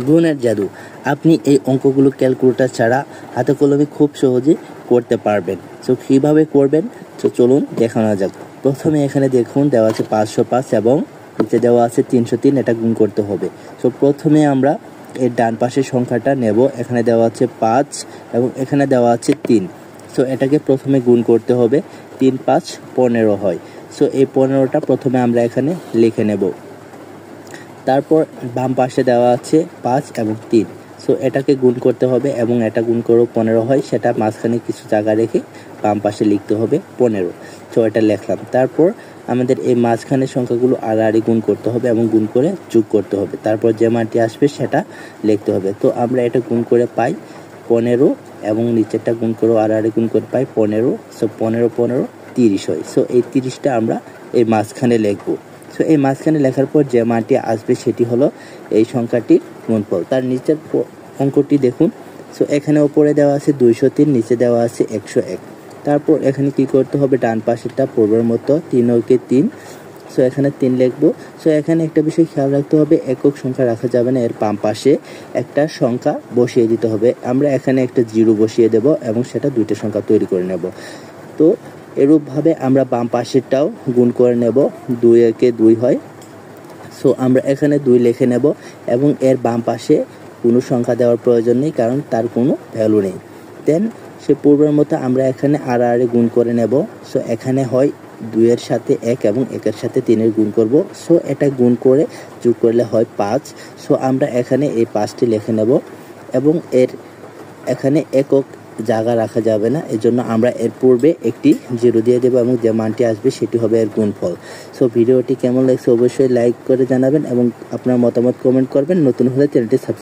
গুণের জাদু। আপনি এই অঙ্কগুলো ক্যালকুলেটর ছাড়া হাতে কলমে খুব সহজে করতে পারবেন। তো কীভাবে করবেন তো চলুন দেখানো যাক। প্রথমে এখানে দেখুন দেওয়া আছে 505 এবং নিচে দেওয়া আছে 303, এটা গুণ করতে হবে। তো প্রথমে আমরা এর ডান পাশের সংখ্যাটা নেব। এখানে দেওয়া আছে 5 এবং এখানে দেওয়া আছে 3। সো এটাকে প্রথমে গুণ করতে হবে। 3 5 15 হয়। সো এই 15টা প্রথমে আমরা এখানে লিখে নেব। তারপর বাম পাশে দেওয়া আছে 5 এবং 3। সো এটাকে গুণ করতে হবে এবং এটা গুণ করেও 15 হয়, সেটা মাঝখানে কিছু জায়গা রেখে বাম পাশে লিখতে হবে 15। সো এটা লিখলাম। তারপর আমাদের এই মাঝখানের সংখ্যাগুলো আড়াআড়ি গুণ করতে হবে এবং গুণ করে যোগ করতে হবে। তারপর যে মানটি আসবে সেটা লিখতে হবে। তো আমরা এটা গুণ করে পাই 15 এবং নিচেরটা গুণ করেও আড়াআড়ি গুণ করে পাই 15। সো 15 15 30 হয়। সো এই 30টা আমরা এই মাঝখানে লিখবো। সো এই মাঝখানে লেখার পর যে মানটি আসবে সেটি হলো এই সংখ্যাটির গুণফল। তার নিচের অঙ্কটি দেখুন। সো এখানে উপরে দেওয়া আছে 203, নিচে দেওয়া আছে 101। তারপর এখানে কি করতে হবে, ডান পাশেরটা পূর্বের মতো 3 × 3। সো এখানে 3 লিখবো। সো এখানে একটা বিষয় খেয়াল রাখতে হবে, একক সংখ্যা রাখা যাবে না, এর বাম পাশে একটা সংখ্যা বসিয়ে দিতে হবে। আমরা এখানে একটা 0 বসিয়ে দেব এবং সেটা দুইটা সংখ্যা তৈরি করে নেব। তো এরূপভাবে আমরা বাম পাশেরটাও গুণ করে নেব। 2 × 2 হয়। সো আমরা এখানে 2 লিখে নেব এবং এর বাম পাশে কোনো সংখ্যা দেওয়ার প্রয়োজন নেই, কারণ তার কোনো ভ্যালু নেই। দেন সে পূর্বের মতো আমরা এখানে আড়াআড়ি গুণ করে নেব। সো এখানে হয় 2 এর সাথে 1 এবং 1 এর সাথে 3 এর গুণ করব। সো এটা গুণ করে যোগ করলে হয় 5। সো আমরা এখানে এই 5টি লিখে নেব এবং এর এখানে একক জায়গা রাখা যাবে না, এজন্য আমরা এর পূর্বে একটি 0 দিয়ে দেব এবং যে মানটি আসবে সেটি হবে এর গুণফল। সো ভিডিওটি কেমন লাগছে অবশ্যই লাইক করে জানাবেন এবং আপনার মতামত কমেন্ট করবেন। নতুন হলে চ্যানেলটি সাবস্ক্রাইব